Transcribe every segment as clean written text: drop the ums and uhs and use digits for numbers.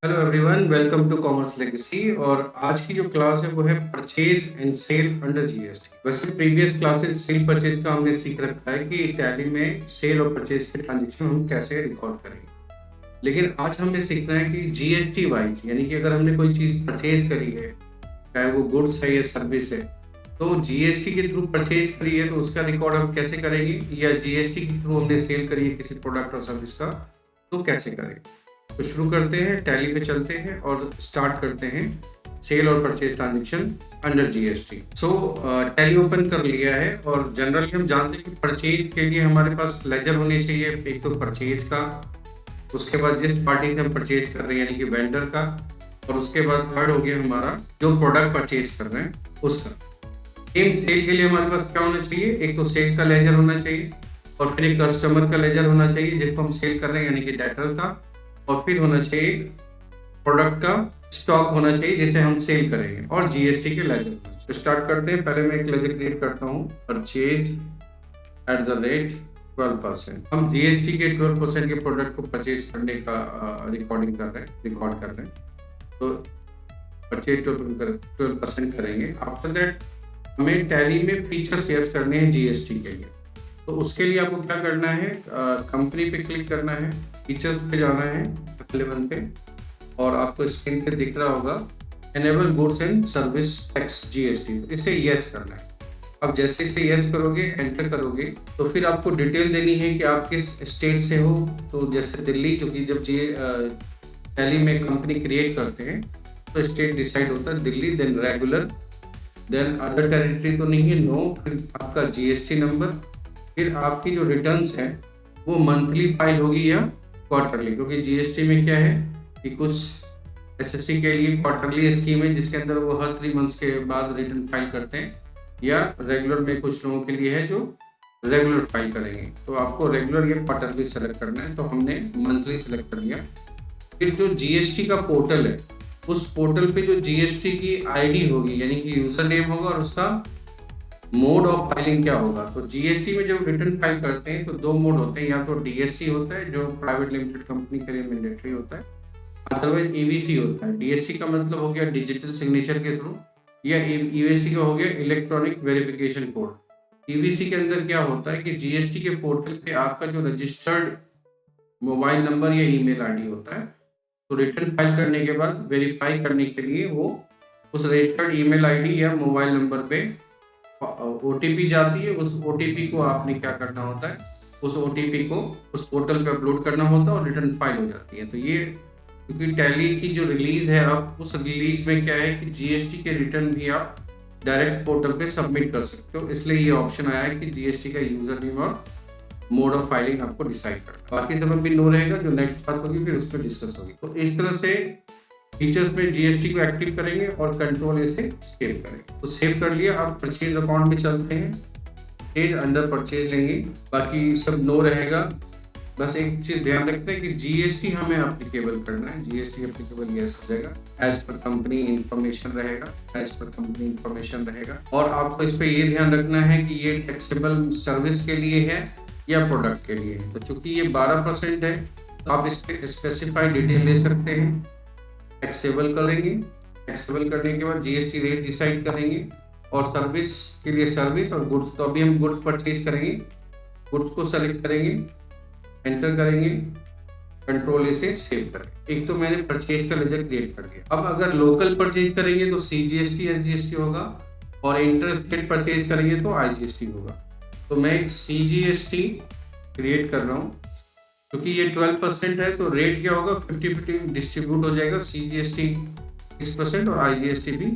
Hello everyone, welcome to commerce legacy. और आज की जो क्लास है वो है purchase and sale under GST. वैसे प्रीवियस क्लासेस सेल परचेज का हमने सीख रखा है कि टैली में सेल और परचेज के ट्रांजेक्शन हम कैसे रिकॉर्ड करेंगे। लेकिन आज हमें सीखना है कि जीएसटी वाइज, यानी कि अगर हमने कोई चीज परचेज करी है, चाहे वो गुड्स है या सर्विस है, तो जीएसटी के थ्रू परचेज करी है तो उसका रिकॉर्ड हम कैसे करेंगे, या जीएसटी के थ्रू हमने सेल करी है किसी प्रोडक्ट और सर्विस का तो कैसे करेंगे। तो शुरू करते हैं, टैली पे चलते हैं और स्टार्ट करते हैं सेल और purchase transaction under GST. Tally open कर लिया है और जनरली हम जानते हैं कि परचेज के लिए हमारे पास लेजर होने चाहिए, एक तो परचेज का, उसके बाद जिस पार्टी से हम परचेज कर रहे हैं यानी कि वेंडर का, और उसके बाद थर्ड हो गया हमारा जो प्रोडक्ट परचेज कर रहे हैं उसका। सेम सेल के लिए हमारे पास क्या होना चाहिए, एक तो सेल का लेजर होना चाहिए और फिर एक कस्टमर का लेजर होना चाहिए जिसको हम सेल कर रहे हैं यानी कि डेटर का, और फिर होना चाहिए एक प्रोडक्ट का स्टॉक होना चाहिए जिसे हम सेल करेंगे, और जीएसटी के लेजर। तो स्टार्ट करते हैं। पहले मैं एक लेजर क्रिएट करता हूँ, परचेज एट द रेट 12%। हम जीएसटी के 12% के प्रोडक्ट को परचेज करने का रिकॉर्ड कर रहे हैं। तो परचेज 12% करेंगे। आफ्टर दैट हमें टैली में फीचर्स यस करने हैं जीएसटी के लिए। तो उसके लिए आपको क्या करना है, कंपनी पे क्लिक करना है, फीचर्स पे जाना है, लेवल पे, और आपको स्क्रीन पे दिख रहा होगा enable goods and service tax GST, इसे यस करना है। अब जैसे इसे यस करोगे, एंटर करोगे, तो फिर आपको डिटेल देनी है कि आप किस स्टेट से हो। तो जैसे दिल्ली, क्योंकि जब टैली में कंपनी क्रिएट करते हैं तो स्टेट डिसाइड होता है Delhi, then regular, then other territory तो नहीं है, नो, फिर आपका जीएसटी नंबर, फिर आपकी जो रिटर्न्स हैं वो मंथली फाइल होगी या क्वार्टरली, क्योंकि जीएसटी में क्या है कि कुछ एसएससी के लिए क्वार्टरली स्कीम है जिसके अंदर वो हर 3 मंथ्स के बाद रिटर्न फाइल करते हैं, या रेगुलर में कुछ लोगों के लिए है जो रेगुलर फाइल करेंगे। तो आपको रेगुलर या क्वार्टरली सेलेक्ट करना है, तो हमने मंथली सेलेक्ट कर लिया। फिर जो जीएसटी का पोर्टल है, उस पोर्टल पे जो जीएसटी की आईडी होगी यानी कि यूजर नेम होगा और उसका मोड ऑफ फाइलिंग क्या होगा। तो जीएसटी में जब रिटर्न फाइल करते हैं तो 2 मोड होते हैं, या तो डीएससी होता है जो प्राइवेट लिमिटेड कंपनी के लिए मैंडेटरी होता है, अदरवाइज ईवीसी होता है। डीएससी का मतलब हो गया डिजिटल सिग्नेचर के थ्रू, या ईवीसी का हो गया इलेक्ट्रॉनिक वेरिफिकेशन कोड। ईवीसी के अंदर क्या होता है कि जीएसटी के पोर्टल पे आपका जो रजिस्टर्ड मोबाइल नंबर या ईमेल आईडी होता है, तो रिटर्न फाइल करने के बाद वेरीफाई करने के लिए वो उस रजिस्टर्ड ईमेल आईडी या मोबाइल नंबर पे ओटीपी जाती है। उस ओटीपी को आपने क्या करना होता है, उस ओटीपी को उस पोर्टल पे अपलोड करना होता है और रिटर्न फाइल हो जाती है। तो ये क्योंकि टैली की जो रिलीज है, अब उस रिलीज में क्या है कि जीएसटी के रिटर्न भी आप डायरेक्ट पोर्टल पे सबमिट कर सकते हो, इसलिए ये ऑप्शन आया है कि जीएसटी का यूजर नेम और मोड ऑफ फाइलिंग आपको डिसाइड करना। बाकी सब भी नो रहेगा, जो नेक्स्ट बात होगी फिर उस पर डिस्कस होगी। तो इस तरह से फीचर्स में जीएसटी को एक्टिव करेंगे और कंट्रोल इसे सेव करेंगे। तो सेव कर लिया। अब परचेज अकाउंट में चलते हैं, परचेज अंडर परचेज लेंगे, बाकी सब नो रहेगा। बस एक चीज ध्यान रखते हैं कि जीएसटी हमें एप्लीकेबल करना है, जीएसटी एप्लीकेबल यस हो जाएगा, एज पर कंपनी इंफॉर्मेशन रहेगा, एज पर कंपनी इंफॉर्मेशन रहेगा। और आपको इस पे ये ध्यान रखना है कि ये टैक्सेबल सर्विस के लिए है या प्रोडक्ट के लिए है। तो चूंकि ये 12% है तो आप इस पे स्पेसिफाइड डिटेल ले सकते हैं। टैक्सेबल करेंगे, टैक्सेबल करने के बाद जीएसटी रेट डिसाइड करेंगे, और सर्विस के लिए सर्विस, और गुड्स तो अभी हम गुड्स परचेज करेंगे, गुड्स को सेलेक्ट करेंगे, एंटर करेंगे, कंट्रोल इसे सेव करेंगे। एक तो मैंने परचेज का लेजर क्रिएट कर दिया। अब अगर लोकल परचेज करेंगे तो सीजीएसटी एसजीएसटी होगा, और इंटर स्टेट परचेज करेंगे तो आईजीएसटी होगा। तो मैं एक सीजीएसटी क्रिएट कर रहा हूँ, क्योंकि ये 12% है तो रेट क्या होगा, 50-50 डिस्ट्रीब्यूट हो जाएगा। सीजीएसटी 6% और आईजीएसटी भी,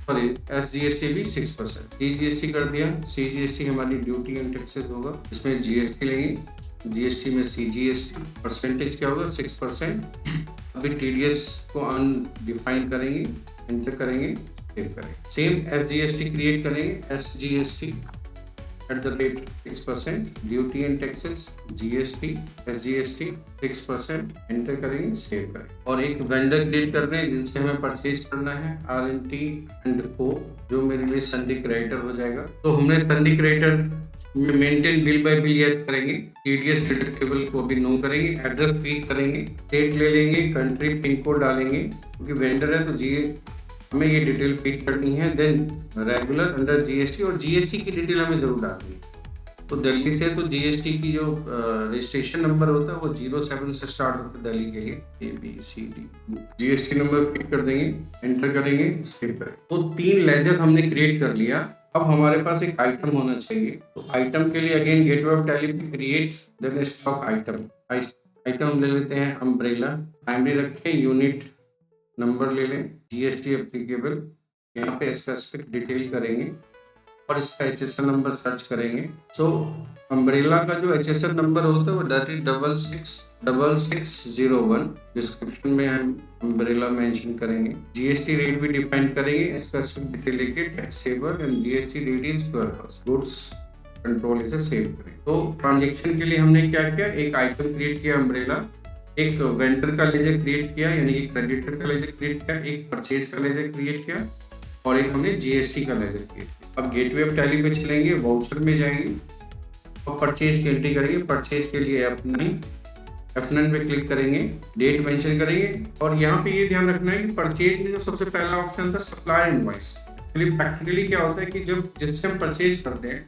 सॉरी एसजीएसटी भी 6%। सीजीएसटी कर दिया। सीजीएसटी हमारी ड्यूटी एंड टैक्सेस होगा, इसमें जीएसटी लेंगे, जीएसटी में सीजीएसटी परसेंटेज क्या होगा 6%। अभी टीडीएस को अनडिफाइन करेंगे, एंटर करेंगे, सेव करेंगे। सेम एसजीएसटी क्रिएट करेंगे, SGST at the rate 6%, duty and taxes GST SGST 6%, enter करेंगे, सेव करेंगे। और एक वेंडर क्रिएट कर रहे हैं जिनसे हमें परचेज करना है, RNT एंड को, जो मेरे लिए संडे क्रिएटर हो जाएगा। तो हमने Sunday creator maintain bill bye bill yes करेंगे, टीडीएस डिडक्टेबल को भी नो करेंगे, एड्रेस फिल करेंगे, स्टेट ले लेंगे, कंट्री पिन कोड डालेंगे क्योंकि वेंडर है तो हमें ये डिटेल फिल करनी है। देन रेगुलर अंडर जीएसटी, और जीएसटी की डिटेल हमें जरूर डालनी है। तो दिल्ली से तो जीएसटी की जो रजिस्ट्रेशन नंबर होता है वो 07 से स्टार्ट होता है दिल्ली के लिए, ABCD। जीएसटी नंबर फिल कर देंगे, एंटर करेंगे, सेव करें। तो 3 लेजर हमने क्रिएट कर लिया। अब हमारे पास एक आइटम होना चाहिए। तो आइटम के लिए अगेन गेटवे ऑफ टैली पे create then stock item. Item हम ले लेते हैं अम्ब्रेला, प्राइमरी रखें, यूनिट नंबर ले लें, जीएसटी एप्लीकेबल, यहाँ पे स्पेसिफिक डिटेल करेंगे और इसका HSN नंबर सर्च करेंगे। सो अम्ब्रेला का जो HSN नंबर होता है वो 666601, डिस्क्रिप्शन में हम अम्ब्रेला मेंशन करेंगे। जीएसटी रेट भी डिफाइन करेंगे, स्पेसिफिक डिटेल लेके, taxable and GST rate is 12%। Goods control इसे सेव करें। तो ट्रांजेक्शन के लिए हमने क्या किया, एक आइटम क्रिएट किया अम्ब्रेला, एक वेंडर का लेजर क्रिएट किया यानी कि क्रेडिटर का लेजर क्रिएट किया, एक परचेज का लेजर क्रिएट किया और एक हमने जीएसटी का लेजर क्रिएट किया। अब गेटवे ऑफ टैली पे चलेंगे, वाउचर में जाएंगे और परचेज की एंट्री करेंगे। परचेज के लिए F9 पे क्लिक करेंगे, डेट मेंशन करेंगे और यहाँ पे ये ध्यान रखना है कि परचेज में जो सबसे पहला ऑप्शन था सप्लायर इनवॉइस। प्रैक्टिकली क्या होता है कि जब जिससे हम परचेज करते हैं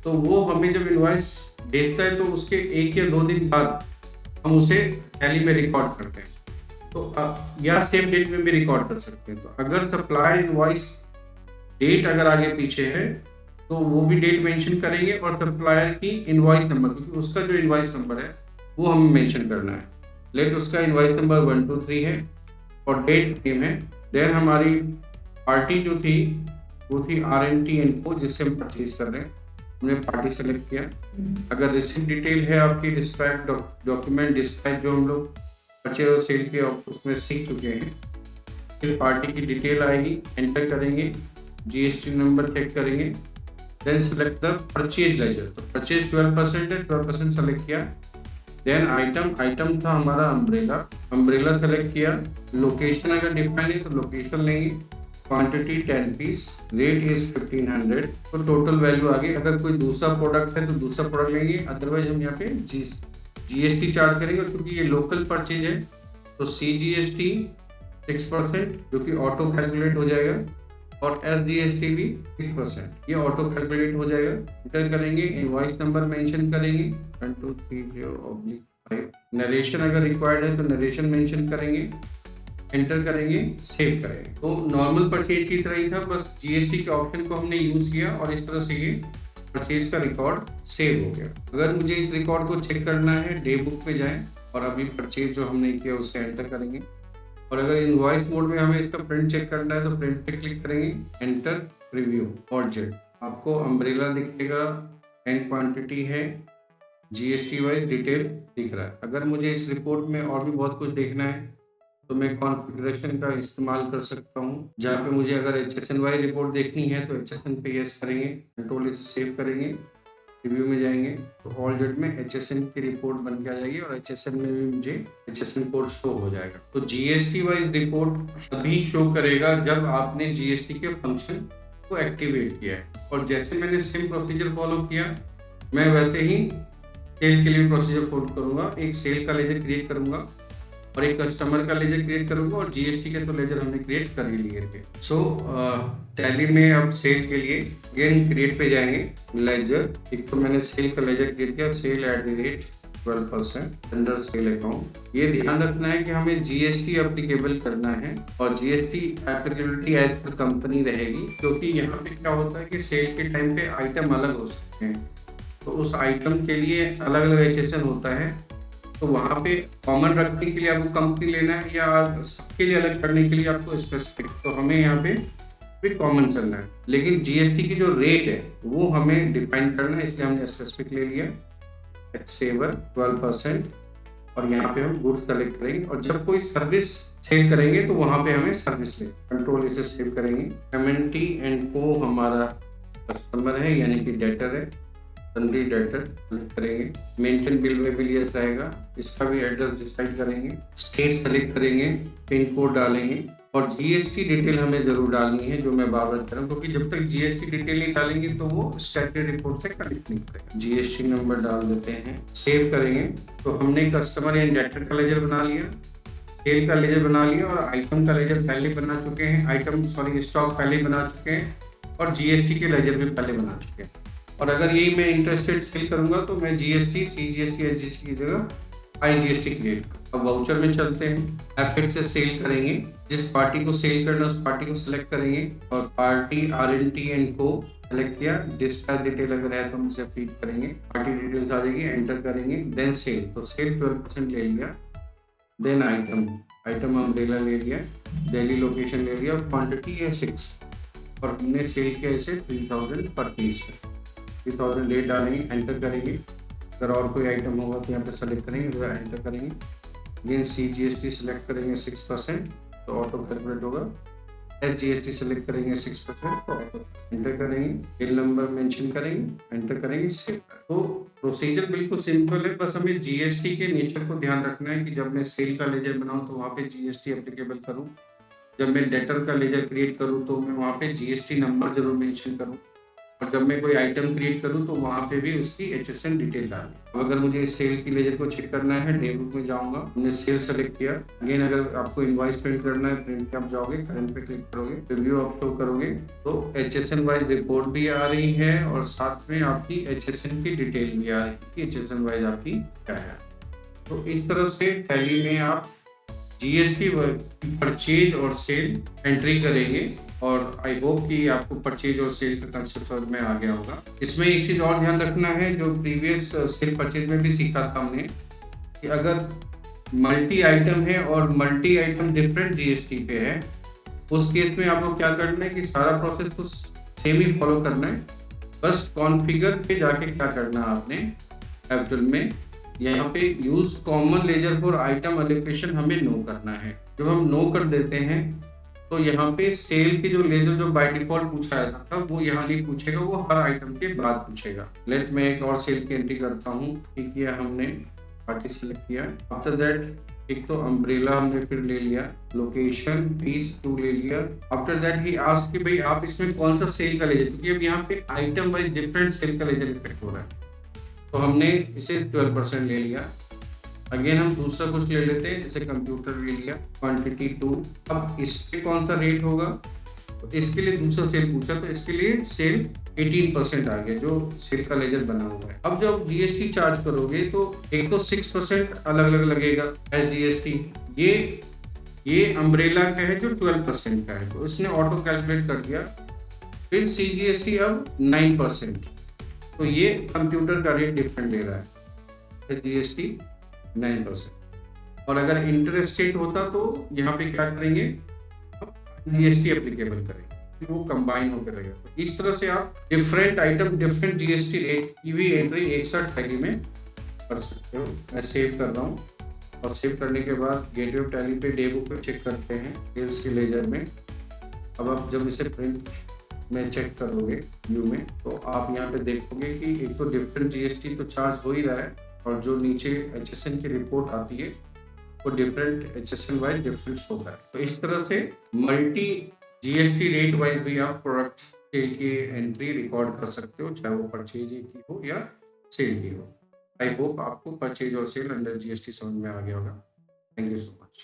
तो वो हमें जब इनवॉइस भेजता है तो उसके 1 या 2 दिन बाद हम उसे टैली में रिकॉर्ड करते हैं, तो या सेम डेट में भी रिकॉर्ड कर सकते हैं। तो अगर सप्लायर इनवॉइस डेट अगर आगे पीछे है तो वो भी डेट मेंशन करेंगे और सप्लायर की इनवॉइस नंबर, क्योंकि उसका जो इनवॉइस नंबर है वो हमें मेंशन करना है। लेट उसका इनवॉइस नंबर 123 है और डेट सेम है। देन हमारी पार्टी जो थी वो थी RNT इनको, जिससे हम परचेज कर रहे हैं, हमने पार्टी सेलेक्ट किया। अगर रिसिप्ट डिटेल है आपकी, डिस्पैच डॉक्यूमेंट डिस्पैच जो हम लोग परचेज और सेल के उसमें सीख चुके हैं, फिर पार्टी की डिटेल आएगी, एंटर करेंगे, जीएसटी नंबर चेक करेंगे, then select the purchase ledger. तो परचेज 12% है, 12% सेलेक्ट किया। देन आइटम था हमारा अम्ब्रेला सेलेक्ट किया। लोकेशन अगर डिफाइन है तो लोकेशन लेंगे, क्वांटिटी 10 पीस, रेट इज 1500, तो टोटल वैल्यू आ गई। अगर कोई दूसरा प्रोडक्ट है तो दूसरा प्रोडक्ट लेंगे, अदरवाइज हम यहाँ पे जीएसटी चार्ज करेंगे। क्योंकि ये लोकल परचेज है तो CGST 6% जो कि ऑटो कैलकुलेट हो जाएगा और SGST भी 6%, ये ऑटो कैलकुलेट हो जाएगा। एंटर करेंगे, इनवॉइस नंबर मेंशन करेंगे 1230/5। नरेशन अगर रिक्वायर्ड है तो नरेशन मेंशन करेंगे, एंटर करेंगे, सेव करेंगे। तो नॉर्मल परचेज की तरह ही था, बस जीएसटी के ऑप्शन को हमने यूज किया और इस तरह से ये परचेज का रिकॉर्ड सेव हो गया। अगर मुझे इस रिकॉर्ड को चेक करना है, डे बुक पे जाएं और अभी परचेज जो हमने किया उसे एंटर करेंगे। और अगर इनवॉइस मोड में हमें इसका प्रिंट चेक करना है तो प्रिंट पे क्लिक करेंगे, एंटर, प्रीव्यू और जेड। आपको अम्ब्रेला दिखेगा, एंड क्वांटिटी है, जीएसटी वाइज डिटेल दिख रहा है। अगर मुझे इस रिपोर्ट में और भी बहुत कुछ देखना है तो मैं कॉन्फ़िगरेशन का इस्तेमाल कर सकता हूँ, जहाँ पे मुझे अगर HSN वाली रिपोर्ट देखनी है तो HSN पे यस करेंगे, कंट्रोल इसे सेव करेंगे, रिव्यू में जाएंगे तो ऑल जेड में HSN की रिपोर्ट बन के आ जाएगी और HSN में भी मुझे HSN कोड शो हो जाएगा। तो जीएसटी वाइज रिपोर्ट अभी शो करेगा जब आपने जीएसटी के फंक्शन को एक्टिवेट किया है। और जैसे मैंने सेम प्रोसीजर फॉलो किया, मैं वैसे ही सेल के लिए प्रोसीजर फॉलो करूंगा। एक सेल का लेजर क्रिएट करूंगा और एक कस्टमर का लेजर क्रिएट करूंगा और जीएसटी के तो लेजर हमने क्रिएट कर ही लिए थे। सो टैली में अब सेल के लिए अगेन क्रिएट पे जाएंगे, लेजर, एक तो मैंने सेल का लेजर क्रिएट किया, सेल @ 12% अंडर सेल अकाउंट। ये ध्यान रखना है कि हमें जीएसटी एप्लीकेबल करना है और GST applicability as per company रहेगी, क्योंकि यहाँ पे क्या होता है कि सेल के टाइम पे आइटम अलग हो सकते हैं, तो उस आइटम के लिए अलग अलग HSN होता है। तो वहाँ पे कॉमन रखने के लिए आपको कंपनी लेना है या सबके लिए अलग करने के लिए आपको स्पेसिफिक, तो हमें यहाँ पे भी कॉमन चलना है। लेकिन जीएसटी की जो रेट है वो हमें डिफाइन करना है, इसलिए हमने स्पेसिफिक ले लिया, सेवर 12%, और यहाँ पे हम गुड्स सेलेक्ट करेंगे। और जब कोई सर्विस सेल करेंगे तो वहाँ पे हमें सर्विस ले, कंट्रोल इसे सेव करेंगे। MNT एंड को हमारा कस्टमर है यानी कि डेटर है, सन्ड्री डेटर सेलेक्ट करेंगे, maintain bill bye bill yes रहेगा, इसका भी एड्रेस डिसाइड करेंगे, स्टेट सेलेक्ट करेंगे, पिन कोड डालेंगे, और जीएसटी डिटेल हमें ज़रूर डालनी है, जो मैं बार-बार कह रहा हूँ, क्योंकि जब तक जीएसटी डिटेल नहीं डालेंगे तो वो स्टैट्यूटरी रिपोर्ट से कनेक्ट नहीं करेगा। जीएसटी नंबर डाल देते हैं, सेव करेंगे। तो हमने कस्टमर एंड डेटर का लेजर बना लिया, सेल का लेजर बना लिया और आइटम का लेजर पहले बना चुके हैं, स्टॉक पहले बना चुके हैं और जीएसटी के लेजर भी पहले बना चुके हैं। और अगर यही मैं इंटरेस्टेड सेल करूंगा तो मैं जीएसटी, सीजीएसटी, एसजीएसटी की जगह आईजीएसटी क्रिएट करूँ। अब वाउचर में चलते हैं, फिर से सेल करेंगे, जिस पार्टी को सेल करना है उस पार्टी को सिलेक्ट करेंगे और पार्टी आरएनटी एंड को सेलेक्ट किया। डिस्पैच डिटेल अगर है तो हम इसे फीड करेंगे, पार्टी डिटेल्स आ जाएगी, एंटर करेंगे, देन सेल। तो सेल 12% ले लिया, देन आइटम अम्ब्रेला ले लिया, दिल्ली लोकेशन ले लिया और क्वांटिटी है 6 और हमने सेल किया इसे 3000 पर पीस। 3000 रेट डालेंगे, एंटर करेंगे। अगर और कोई आइटम होगा तो यहाँ पे सेलेक्ट करेंगे, तो एंटर करेंगे। अगेन CGST सेलेक्ट करेंगे 6% तो ऑटो कैलकुलेट होगा। SGST सेलेक्ट करेंगे 6% तो ऑटो एंटर करेंगे। बिल नंबर मेंशन करेंगे, एंटर करेंगे, सेव। तो प्रोसीजर बिल्कुल सिंपल है, बस हमें जीएसटी के नेचर को ध्यान रखना है कि जब मैं सेल का लेजर बनाऊं तो वहाँ पे जीएसटी एप्लीकेबल करूं, जब मैं डेटर का लेजर क्रिएट करूं तो मैं वहाँ पे जीएसटी नंबर जरूर मेंशन करूं, और जब मैं कोई आइटम क्रिएट करूं तो वहाँ पे भी उसकी HSN डिटेल डालूं। अब अगर मुझे इस सेल की लेजर को चेक करना है, डे बुक में जाऊंगा, हमने सेल सेलेक्ट किया। अगेन अगर आपको इनवॉइस प्रिंट करना है, प्रिंट पे आप जाओगे, करंट पे क्लिक करोगे, रिव्यू आप शो करोगे तो HSN वाइज रिपोर्ट भी आ रही है और साथ में आपकी HSN की डिटेल भी आ रही है कि HSN वाइज आपकी क्या है। तो इस तरह से टैली में आप जीएसटी परचेज और सेल एंट्री करेंगे और आई होप कि आपको परचेज और सेल का कंसेप्ट समझ में आ गया होगा। इसमें एक चीज और ध्यान रखना है, जो प्रीवियस सेल परचेज में भी सीखा था हमने, कि अगर मल्टी आइटम है और मल्टी आइटम डिफरेंट जीएसटी पे है, उस केस में आपको क्या करना है कि सारा प्रोसेस तो सेम ही फॉलो करना है, बस कॉन्फ़िगर पे जाके क्या करना है आपने एक्चुअल में, यहाँ पे use common ledger for item allocation हमें नो करना है। जब हम नो कर देते हैं तो यहाँ पे सेल के जो लेजर जो बाय डिफॉल्ट पूछा जाता था वो यहाँ नहीं पूछेगा, वो हर आइटम के बाद पूछेगा। लेट मैं एक और सेल की एंट्री करता हूँ। ठीक किया, हमने पार्टी सेलेक्ट किया। आफ्टर दैट एक तो अम्ब्रेला हमने फिर ले लिया, लोकेशन पीस 2 ले लिया। आफ्टर दैट ही आस्क कि भाई आप इसमें कौन सा सेल का लेजर, क्योंकि अब यहाँ पे आइटम वाइज डिफरेंट सेल का लेजर इफेक्ट हो रहा है, तो हमने इसे 12% ले लिया। अगेन हम दूसरा कुछ ले लेते हैं, जैसे कंप्यूटर ले लिया, क्वांटिटी 2। अब इस पे कौन सा रेट होगा, तो इसके लिए दूसरा सेल पूछा तो इसके लिए सेल 18% आ गया, जो सेल का लेजर बना हुआ है। अब जब जीएसटी चार्ज करोगे तो एक तो 6% अलग अलग लगेगा एज जीएसटी, ये अम्ब्रेला का है जो 12% का है, तो इसने ऑटो कैलकुलेट कर दिया। फिर सीजीएसटी अब 9%, तो ये कंप्यूटर का रेट डिफरेंट ले रहा है, जीएसटी 9%। और अगर इंटरेस्ट रेट होता तो यहाँ पे क्या करेंगे, जीएसटी एप्लीकेबल करेंगे, वो कंबाइन होकर रहेगा। तो इस तरह से आप different item different GST rate की भी एंट्री एक साथ टैली में कर सकते हो। मैं सेव कर रहा हूँ और सेव करने के बाद गेटवे ऑफ टैली पे डे बुक पे चेक करते हैं सेल्स के लेजर में। अब आप जब इसे प्रिंट में चेक करोगे व्यू में, तो आप यहाँ पे देखोगे कि एक तो डिफरेंट जीएसटी तो चार्ज हो ही रहा है और जो नीचे HSN की रिपोर्ट आती है वो डिफरेंट HSN वाइज डिफरेंस होता है। तो इस तरह से मल्टी जीएसटी रेट वाइज भी आप प्रोडक्ट सेल की एंट्री रिकॉर्ड कर सकते हो, चाहे वो परचेज की हो या सेल की हो। आई होप आपको परचेज और सेल अंडर जीएसटी समझ में आ गया होगा। Thank you so much.